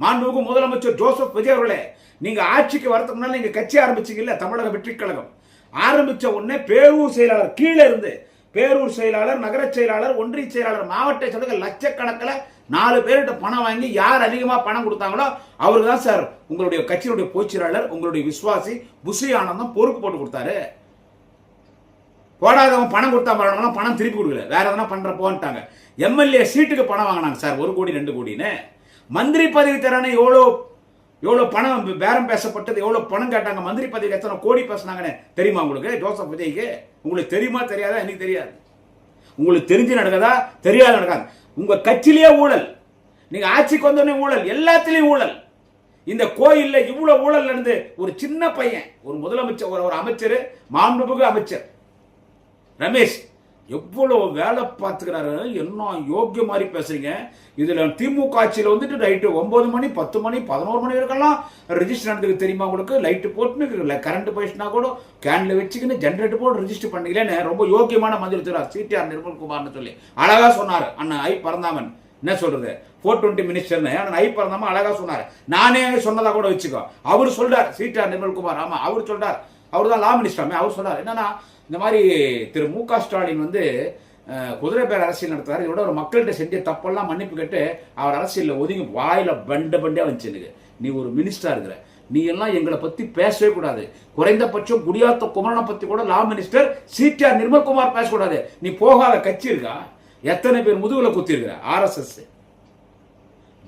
மாண்புமிகு முதலமைச்சர் ஜோசப் விஜய் அவர்களே, நீங்க ஆட்சிக்கு வரதுக்கு முன்னால நீங்க கட்சி ஆரம்பிச்சீங்கல்ல, தமிழக வெற்றி கழகம் ஆரம்பிச்ச உடனே பேரூர் செயலாளர் கீழே இருந்து பேரூர் செயலாளர், நகர செயலாளர், ஒன்றிய செயலாளர், மாவட்ட செயலாளர் லட்சக்கணக்கில் 4 பேர்கிட்ட பணம் வாங்கி யார் அதிகமா பணம் கொடுத்தாங்களோ அவருக்கு தான் சார் உங்களுடைய கட்சியினுடைய பொதுச்செயலாளர், உங்களுடைய விசுவாசி புஷி ஆனந்தம் பொறுப்பு போட்டு கொடுத்தாரு. போடாதவன் பணம் கொடுத்தா பணம் திருப்பி கொடுக்கல, வேற எதனா பண்ற போன்ட்டாங்க. எம்எல்ஏ சீட்டுக்கு பணம் வாங்கினாங்க சார், 1 கோடி 2 கோடின்னு. மந்திரி பதவி தரானே எவ்வளவு பணம் பேரம் பேசப்பட்டது, எவ்வளவு பணம் கேட்டாங்க. மந்திரி பதவி எத்தனை கோடி பேசினாங்கன்னு தெரியுமா உங்களுக்கு? ஜோசப் விஜய்க்கு உங்களுக்கு தெரியுமா தெரியாதா? எனக்கு தெரியாது. உங்களுக்கு தெரிஞ்சு நடக்காதா? தெரியாது நடக்காது. உங்க கட்சியிலேயே ஊழல், நீங்க ஆட்சிக்கு வந்தோடனே ஊழல், எல்லாத்திலையும் ஊழல். இந்த கோயில்ல இவ்வளவு ஊழல் இருந்து ஒரு சின்ன பையன், ஒரு முதலமைச்சர், ஒரு அமைச்சர், மாண்புமிகு அமைச்சர் ரமேஷ் எவ்வளவு வேலை பார்த்துக்கிறாரு. என்ன யோக்கிய மாதிரி பேசுறீங்க. இதுல திமுக ஆட்சியில் வந்துட்டு ரைட்டு 9 மணி 10 மணி 11 மணி வரைக்கெல்லாம் ரெஜிஸ்டர் நடந்தது தெரியுமா உங்களுக்கு? லைட்டு போட்டுன்னு கரண்ட் போயிடுச்சுனா கூட கேன்ல வச்சுக்கின்னு ஜென்ரேட்டர் போட்டு ரெஜிஸ்டர் பண்ணிக்கலன்னு ரொம்ப யோக்கியமான மந்திரி இருக்கிறார் சிடிஆர் நிர்மல்குமார்னு சொல்லி அழகா சொன்னார். அண்ணன் ஐ பரந்தாமன் என்ன சொல்றது 420 மினிஸ்டர்னு அண்ணன் ஐ பரந்தாமன் அழகா சொன்னார். நானே சொன்னதா கூட வச்சுக்கோ. அவர் சொல்றார் சிடிஆர் நிர்மல்குமார், ஆமா அவர் சொல்றார், அவர் தான் லா மினிஸ்டர். அவர் சொல்றார் என்னன்னா, இந்த மாதிரி திரு மு.க. ஸ்டாலின் வந்து குதிரை பேர் அரசியல் நடத்துறாரு, இதோட ஒரு மக்கள்கிட்ட செஞ்ச தப்பெல்லாம் மன்னிப்பு கேட்டு அவர் அரசியலில் ஒதுங்கி வாயில பண்டே வந்துச்சு. நீ ஒரு மினிஸ்டரா இருக்கிற, நீ எல்லாம் எங்களை பத்தி பேசவே கூடாது. குறைந்தபட்சம் குடியாத்த குமரனை பத்தி கூட லா மினிஸ்டர் சிடிஆர் நிர்மல்குமார் பேசக்கூடாது. நீ போகாத கட்சி இருக்கா? எத்தனை பேர் முதுகுல குத்தி இருக்கிற? RSS,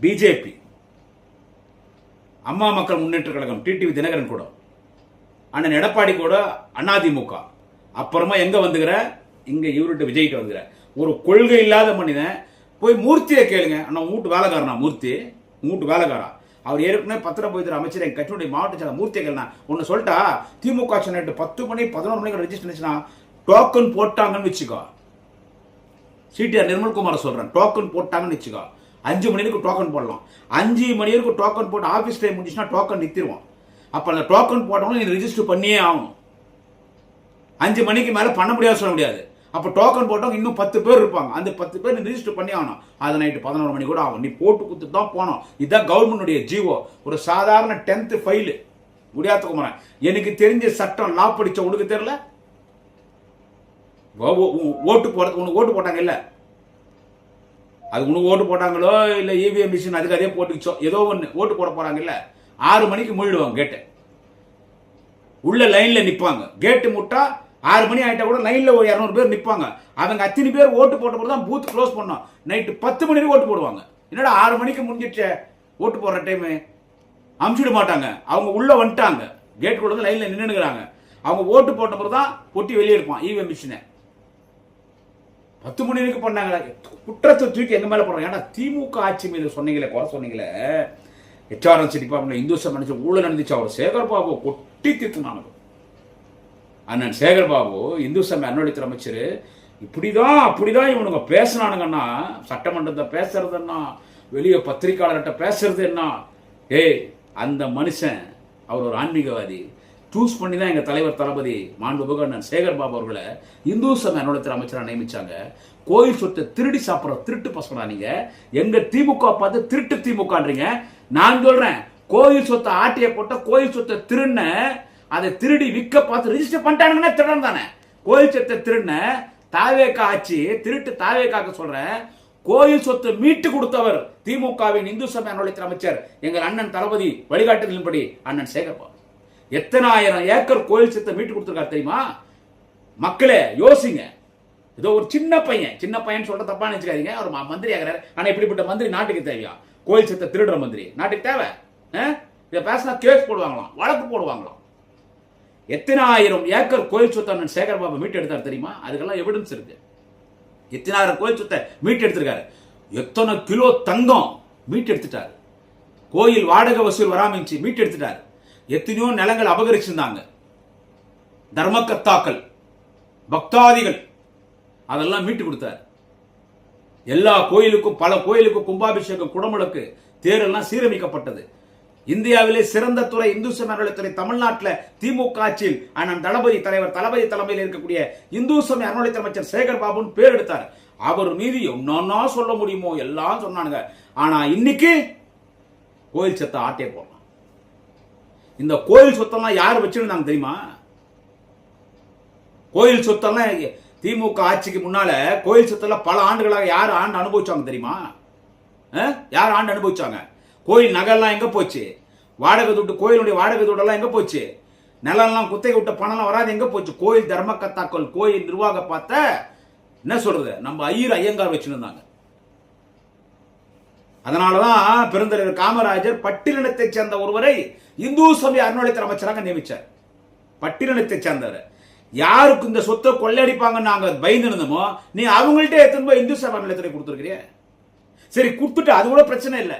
பிஜேபி, அம்மா மக்கள் முன்னேற்ற கழகம், டிடிவி தினகரன் கூட, அண்ணன் எடப்பாடி கூட அதிமுக. அப்புறமா எங்க வந்துக்கிற? இங்க இவர்கிட்ட விஜய்கிட்ட வந்துக்கிற. ஒரு கொள்கை இல்லாத மனிதன் போய் மூர்த்தியை கேளுங்க. அண்ணா மூட்டு வேலைக்காரனா? மூர்த்தி மூட்டு வேலைக்காரா? அவர் ஏற்கனவே பத்திரப்பதிவுத்துறை அமைச்சர், என் கட்சியுடைய மாவட்ட செயலர் மூர்த்தியை கேளுனா ஒன்னு சொல்லிட்டா. திமுக நைட்டு 10 மணி 11 மணிக்கு ரெஜிஸ்டர் பண்ணிச்சுன்னா டோக்கன் போட்டாங்கன்னு வச்சுக்கோ. சிடிஆர் நிர்மல்குமார் சொல்றேன், டோக்கன் போட்டாங்கன்னு வச்சுக்கோ. 5 மணி வரைக்கும் டோக்கன் போடலாம். 5 மணி வரைக்கும் டோக்கன் போட்டு ஆபீஸ் டைம் முடிச்சுன்னா டோக்கன் நிறுத்திடுவோம். அப்ப அந்த டோக்கன் போட்டவங்க நீ ரெஜிஸ்டர் பண்ணியே ஆகணும். 5 மணிக்கு மேல பண்ண முடியாது சொல்ல முடியாது. அப்ப டோக்கன் போட்டவங்க இன்னும் 10 பேர் இருப்பாங்க. அந்த 10 பேர் நீ ரெஜிஸ்டர் பண்ணி ஆகணும். அது நைட்டு 11 மணி கூட ஆகும். நீ போட்டு கொடுத்துட்டு தான் போனோம். இதுதான் கவர்மெண்டுடைய ஜீவோ. ஒரு சாதாரண 10th ஃபைல் முடியாத குமரன். எனக்கு தெரிஞ்ச சட்டம் லா படிச்ச உனக்கு தெரியல? ஓட்டு போடுறதுக்கு உனக்கு ஓட்டு போட்டாங்க இல்ல? அது உனக்கு ஓட்டு போட்டாங்களோ இல்ல இவிஎம் மிஷின் அதுக்கு அதே போட்டுச்சோ ஏதோ ஒன்று ஓட்டு போட போறாங்க இல்ல? 6 மணிக்கு மூடிடுவாங்க கேட்டு. உள்ள லைன்ல நிப்பாங்க. கேட்டு முட்டா 6 மணி ஆயிட்டா கூட லைன்ல ஒரு 200 பேர் நிப்பாங்க. அவங்க அத்தனை பேர் ஓட்டு போட்ட போது தான் பூத் க்ளோஸ் பண்ணோம். நைட்டு 10 மணி ஓட்டு போடுவாங்க. என்னடா 6 மணிக்கு முடிஞ்சிச்சு ஓட்டு போடுற டைம் அமுச்சிட மாட்டாங்க. அவங்க உள்ள வந்துட்டாங்க. கேட் கூட லைன்ல நின்னுக்கிறாங்க. அவங்க ஓட்டு போட்ட போது தான் பொட்டி வெளியே இருப்பான் இவிஎம் மிஷினை. 10 மணி வரைக்கும் பண்ணாங்க. குற்றத்தை தூக்கி எங்க மேல போடுறாங்க. ஏன்னா திமுக ஆட்சி மீது சொன்னீங்களே, குறை சொன்னீங்களே, HRNC டிபார்ட்மெண்ட் இந்து சமணிச்சு ஊழல் நடந்துச்சு. அவர் சேகர்பாபு கொட்டி தீர்த்துனாங்க. அண்ணன் சேகர்பாபு இந்து சமய அறநிலையத்துறை அமைச்சர் அப்படிதான் இவனுங்க பேசினானுங்கன்னா, சட்டமன்றத்தை பேசுறது என்ன, வெளியே பத்திரிகையாளர்கிட்ட பேசுறது என்ன. ஏய், அந்த மனுஷன் அவர் ஒரு ஆன்மீகவாதி. சூஸ் பண்ணி தான் எங்க தலைவர் தளபதி மாண்புமிகு அண்ணன் சேகர்பாபு அவர்களை இந்து சமய அறநிலையத்துறை அமைச்சராக நியமிச்சாங்க. கோயில் சொத்தை திருடி சாப்பிட்ற திருட்டு பசங்களா நீங்க? எங்க திமுக பார்த்து திருட்டு திமுகன்றீங்க. நான் சொல்றேன், கோயில் சொத்தை ஆட்டிய போட்ட கோயில் சொத்தை திருண்ண அதை திருடி விற்க பார்த்து ரிஜிஸ்டர் பண்ணிட்டானுங்கன்னா திருடன் தானே. கோயில் சொத்தை திருண்ண தாவேக்கா ஆட்சி திருட்டு தாவேக்காக்க சொல்றேன். கோயில் சொத்தை மீட்டு கொடுத்தவர் திமுகவின் இந்து சமய அறநிலையத்துறை அமைச்சர் எங்கள் அண்ணன் தளபதி வழிகாட்டுதலின்படி அண்ணன் சேகர்பாபு. எத்தனை ஆயிரம் ஏக்கர் கோயில் சொத்தை மீட்டு கொடுத்திருக்காரு தெரியுமா? மக்களே யோசிங்க. ஏதோ ஒரு சின்ன பையன் சொல்ற தப்பா நினைச்சுக்காதீங்க. அவர் மந்திரி ஆகிறார். ஆனா இப்படிப்பட்ட மந்திரி நாட்டுக்கு தேவையா? கோயில் சொத்தை திருடுற மந்திரி நாட்டுக்கு தேவை? இதை பேசினா கேஸ் போடுவாங்களாம், வழக்கு போடுவாங்களாம். எத்தனை ஆயிரம் ஏக்கர் கோயில் சொத்தை அண்ணன் சேகர்பாபு மீட்டு எடுத்தார் தெரியுமா? அதுக்கெல்லாம் எவிடன்ஸ் இருக்கு. எத்தனாயிரம் கோயில் சொத்தை மீட்டு எடுத்திருக்காரு. எத்தனை கிலோ தங்கம் மீட்டு எடுத்துட்டாரு. கோயில் வாடகை வசூல் வராமிச்சு மீட்டு எடுத்துட்டாரு. எத்தனையோ நிலங்கள் அபகரிச்சிருந்தாங்க. தர்மகர்த்தாக்கள், பக்தாதிகள் அதெல்லாம் மீட்டு கொடுத்தார். எல்லா கோயிலுக்கும், பல கோயிலுக்கும் கும்பாபிஷேகம், குடமுழுக்கு, தேரெல்லாம் சீரமைக்கப்பட்டது. இந்தியாவிலே சிறந்த துறை இந்து சமய அறநிலையத்துறை தமிழ்நாட்டில் திமுக ஆட்சியில் அண்ணன் தளபதி தலைமையில் இருக்கக்கூடிய இந்து சமய அறநிலையத்துறை அமைச்சர் சேகர் பாபுன்னு பேர் எடுத்தார். அவர் மீது என்னன்னா சொல்ல முடியுமோ எல்லாம் சொன்னானுங்க. ஆனா இன்னைக்கு கோயில் சொத்தை ஆட்டே போடலாம். இந்த கோயில் சொத்தெல்லாம் யார் வச்சிருந்தாங்க தெரியுமா? கோயில் சொத்தெல்லாம் திமுக ஆட்சிக்கு முன்னால கோயில் சொத்தெல்லாம் பல ஆண்டுகளாக யார் ஆண்டு அனுபவிச்சாங்க தெரியுமா? யார் ஆண்டு அனுபவிச்சாங்க? கோயில் நகைலாம் எங்க போச்சு? வாடகை துட்டு, கோயிலுடைய வாடகை துட்டெல்லாம் எங்க போச்சு? நிலம்லாம் குத்தகை விட்ட பணம்லாம் வராது, எங்க போச்சு? கோயில் தர்மகர்த்தாக்கள், கோயில் நிர்வாக பார்த்த என்ன சொல்றது, நம்ம ஐயங்கார் வச்சிருந்தாங்க. அதனாலதான் பெருந்தலைவர் காமராஜர் பட்டியலினத்தை சேர்ந்த ஒருவரை இந்து சமய அறநிலையத்துறை அமைச்சராக நியமிச்சார். பட்டியலினத்தை சேர்ந்தவர். யாருக்கு இந்த சொத்தை கொள்ளையடிப்பாங்கன்னு நாங்க பயந்து இருந்தோமோ, நீ அவங்கள்ட்ட எத்தனை போய் இந்து சமய அறநிலையத்துறை கொடுத்துருக்கிறிய. சரி, கொடுத்துட்டு அது கூட பிரச்சனை இல்லை.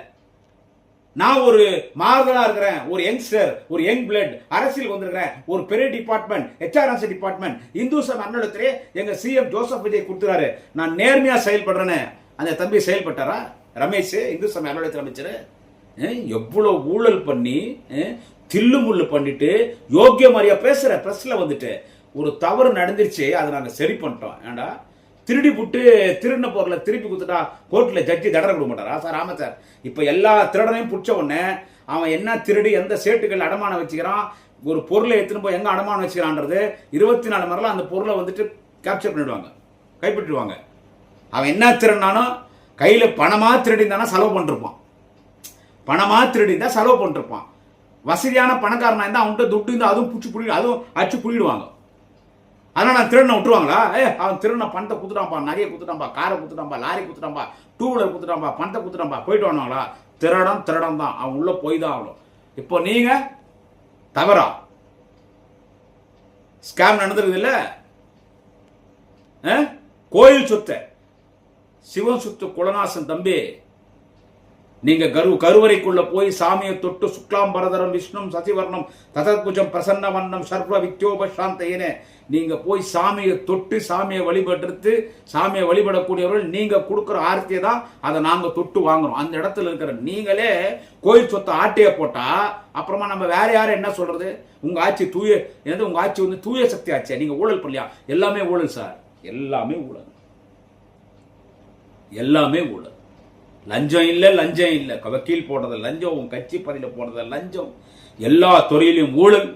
நான் ஒரு மாறுதலா இருக்கிறேன், ஒரு யங்ஸ்டர், ஒரு யங் பிளட், அரசியல் வந்திருக்கிறேன், ஒரு பெரிய டிபார்ட்மெண்ட், ஹெச்ஆர்என்சி டிபார்ட்மெண்ட், இந்து சமய அறநிலையத்துறை எங்க சிஎம் ஜோசப் விஜய் கொடுத்துறாரு, நான் நேர்மையா செயல்படுறேன்னு அந்த தம்பி செயல்பட்டாரா? ரமேஷ், இந்து சமய அறநிலையத்துறை அமைச்சர் எவ்வளவு ஊழல் பண்ணி தில்லு முள்ளு பண்ணிட்டு யோக்கிய மாதிரியா பேசுற பிரஸ்ல வந்துட்டு ஒரு தவறு நடந்துருச்சு, அதை நாங்க சரி பண்ணிட்டோம். ஏண்டா திருடி புட்டு திருடின பொருளை திருப்பி கொடுத்துட்டா கோர்ட்ல ஜட்ஜி தண்டனை கொடுக்க மாட்டாரா? சார், ஆமா சார். இப்ப எல்லா திருடனையும் பிடிச்ச உடனே அவன் என்ன திருடி எந்த சேட்டுகள் அடமானம் வச்சுக்கிறான், ஒரு பொருளை எடுத்துன்னு போய் எங்க அடமானம் வச்சுக்கிறான்றது 24 மணில அந்த பொருளை வந்துட்டு கேப்சர் பண்ணிடுவாங்க, கைப்பற்றிடுவாங்க. அவன் என்ன திருடினாலும் கையில பணமா திருடிந்தானா செலவு பண்ணிருப்பான், பணமா திருடிந்தா செலவு பண்ணிருப்பான். வசதியான பணக்காரனா இருந்தா அவன்கிட்ட துட்டு இருந்தா அதுவும் பூச்சி புடி, அதுவும் அச்சு புடிடுவாங்க. அதனால நான் திருடனை விட்டுருவாங்களா? அவன் திருடனை பணத்தை குத்துட்டான்பா, நிறைய குத்துட்டான்பா, காரை குத்துட்டான்பா, லாரி குத்துட்டான்பா, டூ வீலர் குத்துட்டான்பா, பணத்தை குத்துட்டான்பா, போயிட்டு வாங்களா? திருடம் தான், அவன் உள்ள போய் தான் ஆகணும். இப்போ நீங்க தவறா ஸ்கேம் நடந்துருக்குது இல்ல? கோயில் சொத்தை, சிவன் சொத்து குலநாசன் தம்பி, நீங்க கருவறைக்குள்ள போய் சாமியை தொட்டு சுக்லாம் பரதரம் விஷ்ணும் சசிவர்ணம் ததத்புஜம் பிரசன்ன வண்ணம் சர்வ வித்யோபசாந்தேனே நீங்க போய் சாமியை தொட்டு சாமியை வழிபட்டு சாமியை வழிபடக்கூடியவர்கள் நீங்க கொடுக்குற ஆர்த்தியை தான் அதை நாங்க தொட்டு வாங்குறோம். அந்த இடத்துல இருக்கிற நீங்களே கோயில் சொத்தை ஆட்டைய போட்டா அப்புறமா நம்ம வேற யாரும் என்ன சொல்றது? உங்க ஆட்சி உங்க ஆட்சி வந்து தூய சக்தி ஆட்சியா? நீங்க ஊழல் பண்ணலையா? எல்லாமே ஊழல் சார், எல்லாமே ஊழல், எல்லாமே ஊழல். லஞ்சம் இல்ல, வக்கீல் போடுறது லஞ்சம், கட்சி பதில போடுறது லஞ்சம், எல்லா துறையிலும் ஊழல்.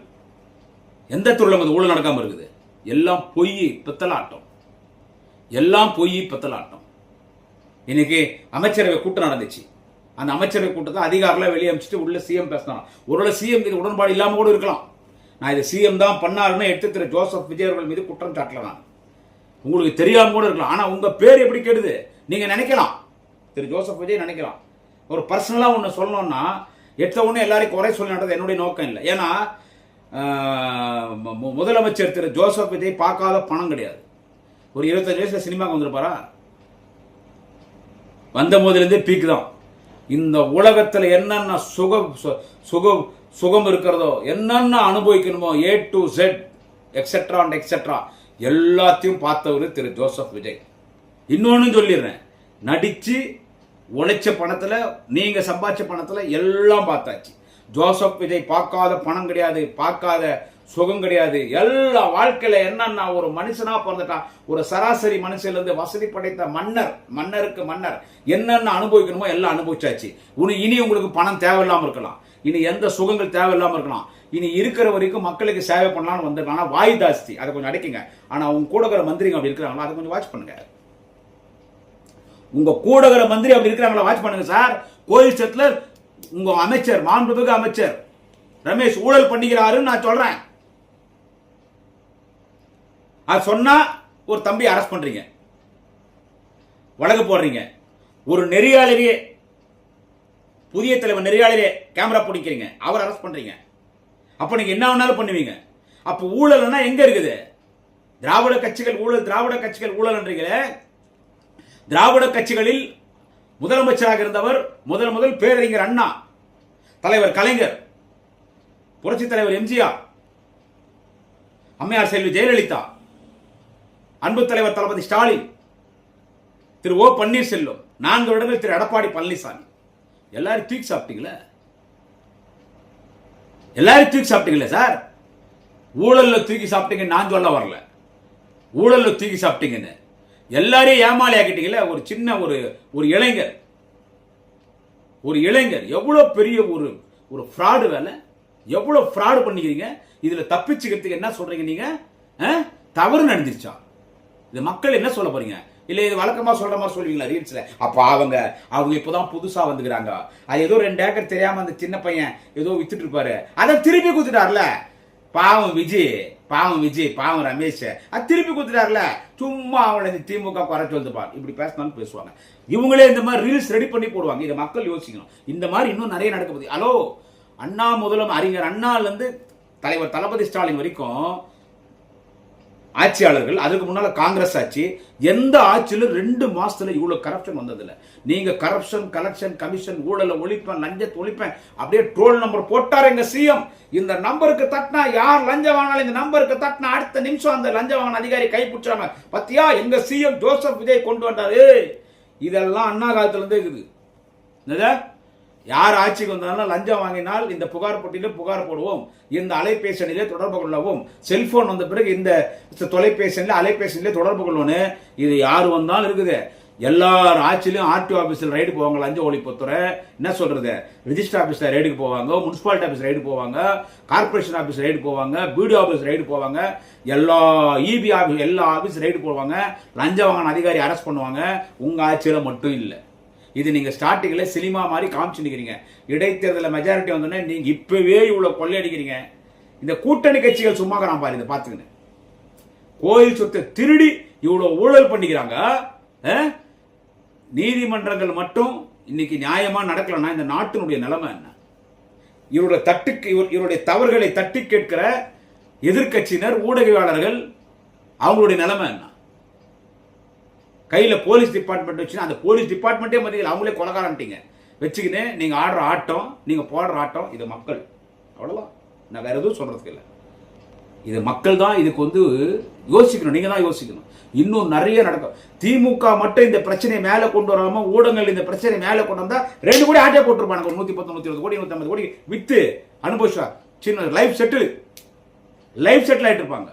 எந்த துறையிலும் ஊழல் நடக்காம இருக்குது? எல்லாம் பொய் பித்தலாட்டம், எல்லாம் பொய் பித்தலாட்டம். இன்னைக்கு அமைச்சரவை கூட்டம் நடந்துச்சு. அந்த அமைச்சரவை கூட்டத்தை அதிகாரிலாம் வெளியே அமைச்சிட்டு உள்ள சிஎம் பேசினான். ஒருவேளை சிஎம் இது உடன்பாடு இல்லாம கூட இருக்கலாம். நான் இது சிஎம் தான் பண்ணாருன்னு எடுத்து திரு ஜோசப் விஜய் அவர்கள் மீது குற்றம் சாட்டல. நான் உங்களுக்கு தெரியாம கூட இருக்கலாம். ஆனா உங்க பேர் எப்படி கெடுது நீங்க நினைக்கலாம். திரு ஜோசப் விஜய் நினைக்கலாம். ஒரு பர்சனலா ஒன்று சொல்லணும்னா எடுத்த உடனே எல்லாரையும் குறை சொல்லி நடந்தது என்னுடைய நோக்கம் இல்லை. ஏன்னா முதலமைச்சர் திரு ஜோசப் விஜய் பார்க்காத பணம் கிடையாது. ஒரு 25 வயசுல சினிமாக்கு வந்திருப்பாரா? வந்த போதிலிருந்தே பீக் தான். இந்த உலகத்தில் என்னென்ன சுகம் இருக்கிறதோ, என்னென்ன அனுபவிக்கணுமோ A to Z etcetera and etcetera எல்லாத்தையும் பார்த்தவர் திரு ஜோசப் விஜய். இன்னொன்னு சொல்லிடுறேன், நடிச்சு உழைச்ச பணத்துல, நீங்க சம்பாதிச்ச பணத்துல எல்லாம் பார்த்தாச்சு. ஜோசப் விஜய் பார்க்காத பணம் கிடையாது, பார்க்காத சுகம் கிடையாது. எல்லா வாழ்க்கையில என்னன்னா ஒரு மனுஷனா பிறந்துட்டா, ஒரு சராசரி மனுஷன்ல இருந்து வசதி படைத்த மன்னருக்கு மன்னர் என்னென்ன அனுபவிக்கணுமோ எல்லாம் அனுபவிச்சாச்சு. இனி உங்களுக்கு பணம் தேவையில்லாம இருக்கலாம், இனி எந்த சுகங்கள் தேவையில்லாம இருக்கலாம், இனி இருக்கிற வரைக்கும் மக்களுக்கு சேவை பண்ணலாம்னு வந்திருக்காங்க. ஆனா வாய் தாஸ்தி, அதை கொஞ்சம் அடைக்குங்க. ஆனா உங்க கூட இருக்கிற மந்திரிங்க அப்படி இருக்கிறாங்களா? அதை கொஞ்சம் வாட்ச் பண்ணுங்க. உங்க கூடகிற மந்திரி அப்படி இருக்கிறாங்களா? வாட்ச் பண்ணுங்க சார். கோயில் சத்துல உங்க அமைச்சர், மாண்புமிகு அமைச்சர் ரமேஷ் ஊழல் பண்ணிக்கிறாருன்னு நான் சொல்றேன். அது சொன்னா ஒரு தம்பி அரெஸ்ட் பண்றீங்க, வழக்கு போடுறீங்க. ஒரு நெறியாளரையே, புதிய தலைவர் நெறியாளரே கேமரா பிடிக்கிறீங்க, அவர் அரெஸ்ட் பண்றீங்க. அப்ப நீங்க என்ன வேணாலும் பண்ணுவீங்க. அப்ப ஊழல்னா எங்க இருக்குது? திராவிட கட்சிகள் ஊழல், திராவிட கட்சிகள் ஊழல்ன்றீங்களே, திராவிட கட்சிகளில் முதலமைச்சராக இருந்தவர் முதல் பேரறிஞர் அண்ணா, தலைவர் கலைஞர், புரட்சி தலைவர் எம்ஜிஆர், அம்மையார் செல்வி ஜெயலலிதா, அன்பு தலைவர் தளபதி ஸ்டாலின், திரு ஓ பன்னீர்செல்வம், 4 வருடங்கள் திரு எடப்பாடி பழனிசாமி. எல்லாரும் தூக்கி சாப்பிட்டீங்களா? எல்லாரும் தூக்கி சாப்பிட்டீங்களா சார்? ஊழல்ல தூக்கி சாப்பிட்டீங்க நான் சொல்ல வரல. ஊழல்ல தூக்கி சாப்பிட்டீங்கன்னு எல்லாரையும் ஏமாளி ஆக்கிட்டீங்களா? ஒரு சின்ன ஒரு இளைஞர் எவ்வளவு பெரிய ஒரு ஃப்ராடு வேலை, எவ்வளவு ஃப்ராடு பண்ணிக்கிறீங்க. இதுல தப்பிச்சுக்கிறதுக்கு என்ன சொல்றீங்க நீங்க? தவறு நடந்துருச்சா? இது மக்கள் என்ன சொல்ல போறீங்க? இல்ல இது வழக்கமா சொல்ற மாதிரி சொல்லுவீங்களா ரீல்ஸ்ல? அப்ப அவங்க இப்பதான் புதுசா வந்துக்கிறாங்க, அது ஏதோ 2 ஏக்கர் தெரியாம அந்த சின்ன பையன் ஏதோ வித்துட்டு இருப்பாரு, அதை திருப்பி கொடுத்துட்டார்ல. பாவம் விஜய், பாவம் ரமேஷ், அது திருப்பி கொடுத்துட்டார்ல. சும்மா அவனை திமுக குறை சொல்லுப்பாங்க. இப்படி பேசினாலும் பேசுவாங்க. இவங்களே இந்த மாதிரி ரீல்ஸ் ரெடி பண்ணி போடுவாங்க. இதை மக்கள் யோசிக்கணும். இந்த மாதிரி இன்னும் நிறைய நடக்க போகுது. ஹலோ, அண்ணா அறிஞர் அண்ணால இருந்து தலைவர் தளபதி ஸ்டாலின் வரைக்கும் ஆட்சியாளர்கள், அதுக்கு முன்னால காங்கிரஸ் ஆட்சி, எந்த ஆட்சியிலும் 2 மாசத்துல இவ்வளவு கரப்ஷன் வந்ததில்லை. நீங்க கரப்ஷன், கலெக்ஷன், கமிஷன், ஊழல ஒழிப்பேன், லஞ்சத்தை ஒழிப்பேன், அப்படியே ட்ரோல் நம்பர் போட்டார் எங்க சிஎம். இந்த நம்பருக்கு தட்டினா யார் லஞ்சம் வாங்கினாலும் இந்த நம்பருக்கு தட்டினா அடுத்த நிமிஷம் அந்த லஞ்சம் வாங்கின அதிகாரி கை பிடிச்சாங்க. பத்தியா எங்க சிஎம் ஜோசப் விஜய் கொண்டு வந்தாரு. இதெல்லாம் அண்ணா காலத்துல இருந்தே இருக்குது. யார் ஆட்சிக்கு வந்தாலும் லஞ்சம் வாங்கினால் இந்த புகார் பட்டியல புகார் போடுவோம், இந்த அலைபேசியிலே தொடர்பு கொள்ளவும், செல்போன் வந்த பிறகு இந்த தொலைபேசியில அலைபேசியிலே தொடர்பு கொள்ளணும். இது யார் வந்தாலும் இருக்குது. எல்லார் ஆட்சியிலும் ஆர்டிஓ ஆபீஸ்ல ரைடு போவாங்க. லஞ்ச ஒழிப்புத்துறை என்ன சொல்றது, ரிஜிஸ்டர் ஆபீஸ்ல ரைடுக்கு போவாங்க, முனிசிபாலிட்டி ஆபீஸ் ரைடு போவாங்க, கார்பரேஷன் ஆபீஸ் ரைடு போவாங்க, பிடிஓ ஆபீஸ் ரைடு போவாங்க, எல்லா இபி ஆபீஸ் எல்லா ஆபீஸ் ரைடு போவாங்க. லஞ்சம் வாங்கின அதிகாரி அரெஸ்ட் பண்ணுவாங்க. உங்க ஆட்சியில மட்டும் இல்லை. இது நீங்க ஸ்டார்டிங்ல சினிமா மாதிரி காமிச்சு நிக்கிறீங்க. இடைத்தேர்தலில் மெஜாரிட்டி வந்தோடனே நீங்க இப்பவே இவ்வளவு கொள்ளையடிக்கிறீங்க. இந்த கூட்டணி கட்சிகள் சும்மா நான் பாருங்க பாத்துக்கின்னு கோயில் சொத்தை திருடி இவ்வளவு ஊழல் பண்ணிக்கிறாங்க. நீதிமன்றங்கள் மட்டும் இன்னைக்கு நியாயமா நடக்கலன்னா இந்த நாட்டினுடைய நிலைமை என்ன? இவருடைய தவறுகளை தட்டி கேட்கிற எதிர்கட்சியினர், ஊடகவியாளர்கள், அவங்களுடைய நிலைமை என்ன? கையில போலீஸ் டிபார்ட்மெண்ட் வச்சுன்னா அந்த போலீஸ் டிபார்ட்மெண்ட்டே மத்தியில் அவங்களே கொலகாரன்ட்டீங்க வச்சுக்கின்னு நீங்க ஆடுற ஆட்டம், நீங்க போடுற ஆட்டம், இது மக்கள். அவ்வளவுதான், நான் வேற எதுவும் சொல்றதுக்கு இல்லை. இது மக்கள் தான் இதுக்கு யோசிக்கணும். நீங்க தான் யோசிக்கணும். இன்னும் நிறைய நடக்கும். திமுக மட்டும் இந்த பிரச்சனையை மேல கொண்டு வராம ஊடகங்கள் இந்த பிரச்சனை மேல கொண்டு வந்தா 2 கோடி ஆட்டே போட்டுருப்பாங்க. 110, 120 கோடி, 150 கோடி வித்து அனுபவிச்சா சின்ன லைஃப் செட்டில் ஆயிட்டு இருப்பாங்க.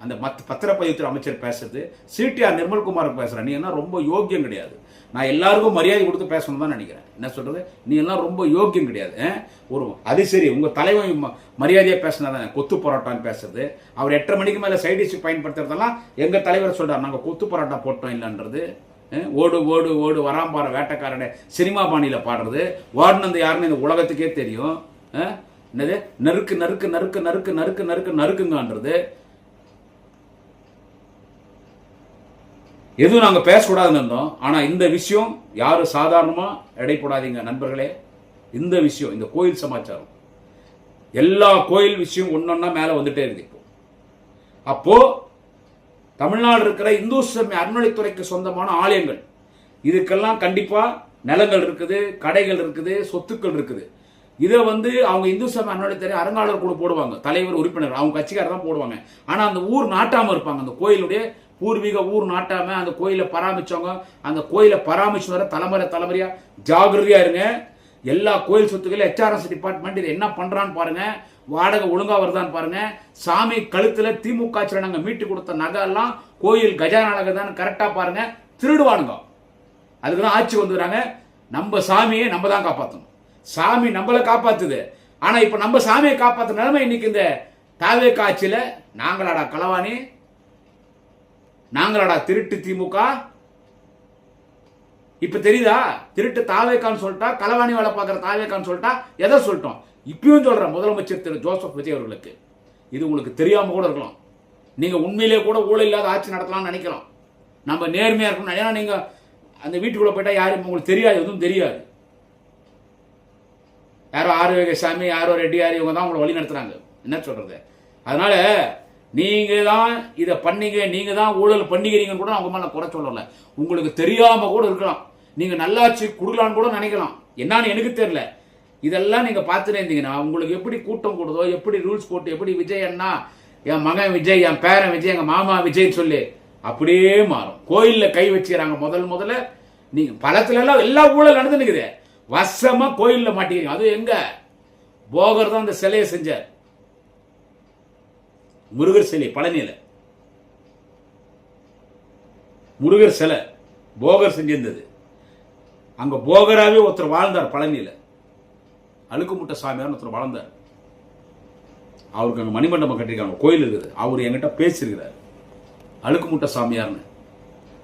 அந்த பத்திரப்பதிவுத்துறை அமைச்சர் பேசுறது, சிடிஆர் நிர்மல்குமார் பேசுற, நீ என்ன ரொம்ப யோக்கியம் கிடையாது. நான் எல்லாருக்கும் மரியாதை கொடுத்து பேசணும் தான் நினைக்கிறேன். என்ன சொல்றது, நீ எல்லாம் ரொம்ப யோக்கியம் கிடையாது. அது சரி, உங்க தலைவன் மரியாதையா பேசினா தானே. கொத்து பரோட்டான்னு பேசுறது, அவர் 8:30 மணிக்கு மேல சைடிஷ் பயன்படுத்துறதெல்லாம் எங்க தலைவர் சொல்றாரு, நாங்க கொத்து பரோட்டா போட்டோம் இல்லைன்றது. ஓடு ஓடு ஓடு வராம்பாற வேட்டைக்காரனை சினிமா பாணியில பாடுறது, வாடினது யாருன்னு இந்த உலகத்துக்கே தெரியும். என்னது நறுக்கு நறுக்கு நறுக்கு நறுக்கு நறுக்கு நறுக்கு நறுக்குங்கன்றது. எதுவும் நாங்க பேசக்கூடாதுன்னு இருந்தோம். ஆனா இந்த விஷயம் யாரும் சாதாரணமா எடை போடாதீங்க நண்பர்களே. இந்த விஷயம், இந்த கோயில் சமாச்சாரம், எல்லா கோயில் விஷயம் ஒன்னொன்னா மேல வந்துட்டே இருக்கு. அப்போ தமிழ்நாடு இருக்கிற இந்து சமய அறநிலைத்துறைக்கு சொந்தமான ஆலயங்கள், இதுக்கெல்லாம் கண்டிப்பா நிலங்கள் இருக்குது, கடைகள் இருக்குது, சொத்துக்கள் இருக்குது. இதை அவங்க இந்து சமய அறநிலைத்துறை அறங்காவலர் கூட போடுவாங்க, தலைவர், உறுப்பினர், அவங்க கட்சிக்காரர் தான் போடுவாங்க. ஆனா அந்த ஊர் நாட்டாம இருப்பாங்க. அந்த கோயிலுடைய பூர்வீக ஊர் நாட்டாம அந்த கோயிலை பராமரிச்சவங்க, அந்த கோயிலை பராமரிச்சு வர தலைமுறையா ஜாகிரதையா இருங்க. எல்லா கோயில் சொத்துக்களும் HRS டிபார்ட்மெண்ட் இது என்ன பண்றான்னு பாருங்க. வாடகை ஒழுங்கா வருதான்னு பாருங்க. சாமி கழுத்துல திமுக நாங்க மீட்டு கொடுத்த நகை எல்லாம் கோயில் கஜானா நகை தான் கரெக்டா பாருங்க. திருடுவானுங்க. அதுக்குதான் ஆட்சி வந்துடுறாங்க. நம்ம சாமியை நம்ம தான் காப்பாற்றணும். சாமி நம்மளை காப்பாத்துது. ஆனா இப்ப நம்ம சாமியை காப்பாற்ற நிலைமை இன்னைக்கு இந்த தாவே காட்சியில நாங்களாடா களவாணி, நாங்களாடா திருட்டு திமுக. இப்ப தெரியுதா? திருட்டு தாவேக்கான்னு சொல்லிட்டா, களவாணி வேலை பார்க்கிற தாவேக்கான்னு சொல்லிட்டா எதை சொல்லிட்டோம்? இப்பயும் சொல்றேன், முதலமைச்சர் திரு ஜோசப் விஜய் அவர்களுக்கு இது உங்களுக்கு தெரியாம கூட இருக்கலாம். நீங்க உண்மையிலே கூட ஊழல் இல்லாத ஆட்சி நடத்தலாம்னு நினைக்கலாம். நம்ம நேர்மையா இருக்கணும். ஏன்னா நீங்க அந்த வீட்டுக்குள்ள போயிட்டா யாரும் உங்களுக்கு தெரியாது, எதுவும் தெரியாது. யாரோ ஆரோக்கிய சாமி, யாரோ ரெட்டியார், இவங்க தான் உங்களை வழி நடத்துறாங்க. என்ன சொல்றது? அதனால நீங்க தான் இதை பண்ணீங்க, நீங்க தான் ஊழல் பண்ணிக்கிறீங்கன்னு கூட அவங்க மேல குறை சொல்லல. உங்களுக்கு தெரியாம கூட இருக்கலாம், நீங்க நல்லாச்சு கொடுக்கலான்னு கூட நினைக்கலாம், என்னன்னு எனக்கு தெரியல. இதெல்லாம் நீங்க பார்த்துட்டே இருந்தீங்கன்னா உங்களுக்கு எப்படி கூட்டம் கூடுதோ, எப்படி ரூல்ஸ் போட்டு, எப்படி விஜய் அண்ணா என் மகன் விஜய், என் பேரன் விஜய், எங்க மாமா விஜய் சொல்லி அப்படியே மாறும். கோயில்ல கை வச்சுக்கிறாங்க முதல்ல. நீங்க பழத்துல எல்லாம் எல்லா ஊழல் நடந்துருக்குது, வசமா கோயில்ல மாட்டிக்கிறீங்க. அது எங்க போகர் தான் அந்த சிலையை செஞ்சார், முருகர் சிலை பழனியில, முருகர் சிலை போகர் செஞ்சிருந்தது. அங்க போகராவே ஒருத்தர் வாழ்ந்தார் பழனியில, அழுக்குமுட்டை சாமியார் ஒருத்தர் வாழ்ந்தார். அவருக்கு அங்க மணிமண்டபம் கட்டிருக்காங்க, கோயில் இருக்குது. அவர் என்கிட்ட பேசியிருக்கிறார், அழுக்குமுட்டை சாமியார்னு.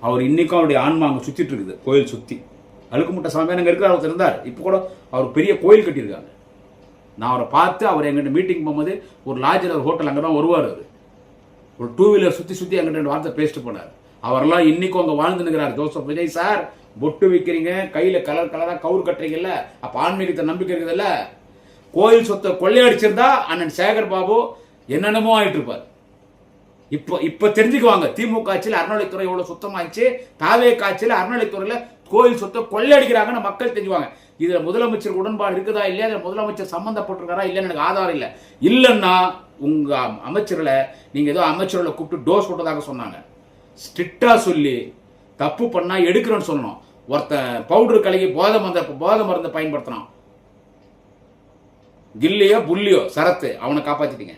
அவர் இன்னைக்கும் அவருடைய ஆன்மா அங்க சுத்திட்டு இருக்குது, கோயில் சுத்தி. அழுக்குமுட்டை சாமியார் அங்க இருக்கிற ஒருத்தர் இருந்தார். இப்ப கூட அவர் பெரிய கோயில் கட்டியிருக்காங்க. நான் அவரை பார்த்து, அவர் எங்கிட்ட மீட்டிங் போகும்போது ஒரு லாட்ஜில் ஒரு ஹோட்டல் அங்கே தான் வருவார். அவர் ஒரு 2 வீலர் சுற்றி எங்கிட்ட 2 வார்த்தை பேசிட்டு போனார். அவரெல்லாம் இன்னைக்கும் அங்கே வாழ்ந்துனுக்கிறார். ஜோசப் விஜய் சார், பொட்டு வைக்கிறீங்க, கையில கலராக கவுர் கட்டுறீங்கல்ல, அப்ப ஆன்மீகத்தை நம்பிக்கை இருக்குதுல்ல. கோயில் சொத்தை கொள்ளையடிச்சிருந்தா அண்ணன் சேகர் பாபு என்னென்னமோ ஆயிட்டு இருப்பார். இப்ப தெரிஞ்சுக்குவாங்க, திமுக ஆட்சியில் அறநிலைத்துறை எவ்வளவு சுத்தமாயிடுச்சு, தாவே காட்சியில் அறநிலைத்துறையில கோயில் சொத்தை கொள்ளையடிக்கிறாங்கன்னு மக்கள் தெரிஞ்சுவாங்க. இதுல முதலமைச்சர் உடன்பாடு இருக்குதா இல்லையா, இதுல முதலமைச்சர் சம்பந்தப்பட்டிருக்காரா இல்லைன்னு எனக்கு ஆதாரம் இல்லை. இல்லைன்னா உங்க அமைச்சர்களை நீங்க ஏதோ அமைச்சர்களை கூப்பிட்டு டோஸ் போட்டதாக சொன்னாங்க. ஸ்ட்ரிக்டா சொல்லி தப்பு பண்ணா எடுக்கிறோன்னு சொல்லணும். ஒருத்தன் பவுடர் கலகி போதை மருந்து பயன்படுத்தினான், கில்லியோ புல்லியோ சரத்து, அவனை காப்பாத்திட்டீங்க.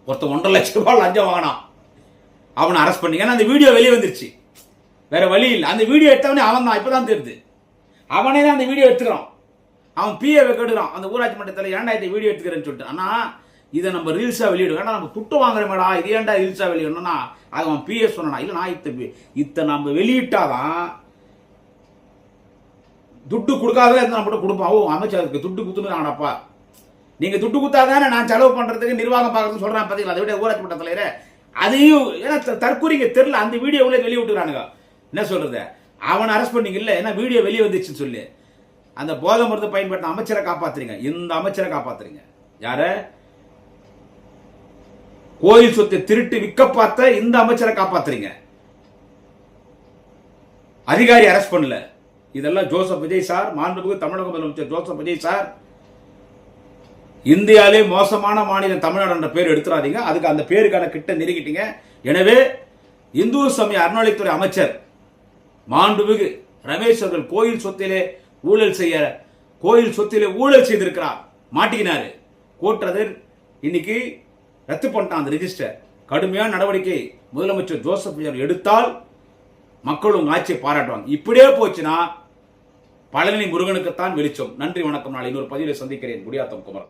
ஒருத்தன் 1.5 லட்சம் ரூபாய் லஞ்சம் வாங்கினான், அவனை அரெஸ்ட் பண்ணீங்க. அந்த வீடியோ வெளியே வந்துருச்சு, வேற வழி இல்லை. அந்த வீடியோ எடுத்தவனே அவன் தான், இப்பதான் தெரியுது. அவனே தான் அந்த வீடியோ எடுத்துக்கிறான், அவன் பிஏ கெடுறான் அந்த ஊராட்சி மன்றத்தில். ஏன்டா இந்த வீடியோ எடுத்துக்கிறேன்னு சொல்லிட்டு, ஆனா இதை நம்ம ரீல்ஸா வெளியிடுவோம். ஏன்னா நம்ம துட்டு வாங்குறோமேடா, இது ஏன்டா ரீல்ஸா வெளியிடணும்னா அது அவன் பிஏ சொன்னா. இல்லை நான் இத்த நம்ம வெளியிட்டாதான் துட்டு கொடுக்காத நம்ம கொடுப்பான். ஓ அமைச்சருக்கு துட்டு குத்துனுப்பா, நீங்க துட்டு குத்தாதானே நான் செலவு பண்றதுக்கு நிர்வாகம் பார்க்கறதுன்னு சொல்றேன் பாத்தீங்களா. அதை விட ஊராட்சி மன்ற தலைவர் அதையும் ஏன்னா தற்கூரிங்க தெரியல, அந்த வீடியோவுல வெளியே விட்டுறானுங்க. என்ன சொல்றது, அவனை அரெஸ்ட் பண்ணீங்க இல்ல, ஏன்னா வீடியோ வெளியே வந்துச்சுன்னு சொல்லி அந்த போதை மருந்து பயன்படுத்த அமைச்சரை காப்பாத்துறீங்க. இந்த அமைச்சரை காப்பாத்துறீங்க யார, கோயில் சொத்தை திருட்டு விற்க பார்த்த இந்த அமைச்சரை காப்பாத்துறீங்க. அதிகாரி அரெஸ்ட் பண்ணல. இதெல்லாம் ஜோசப் விஜய் சார், மாண்புமிகு தமிழக முதலமைச்சர் ஜோசப் விஜய் சார், இந்தியாவிலே மோசமான மாநிலம் தமிழ்நாடு என்ற பேர் எடுத்துறாதீங்க. அதுக்கு அந்த பேருக்கான கிட்ட நெருங்கிட்டீங்க. எனவே இந்து சமய அறநிலைத்துறை அமைச்சர் மாண்புமிகு ரமேஷ் அவர்கள் கோயில் சொத்திலே ஊழல் செய்திருக்கிறார், மாட்டிக்கினாரு. கோர்ட் இன்னைக்கு ரத்து பண்ணிட்டான் அந்த ரெஜிஸ்டர். கடுமையான நடவடிக்கை முதலமைச்சர் ஜோசப் விஜய் எடுத்தால் மக்கள் உங்க ஆட்சியை பாராட்டுவாங்க. இப்படியே போச்சுன்னா பழனி முருகனுக்குத்தான் வெளிச்சம். நன்றி, வணக்கம். நாளை இன்னொரு பதிவில் சந்திக்கிறேன். குடியாத்தம் குமரன்.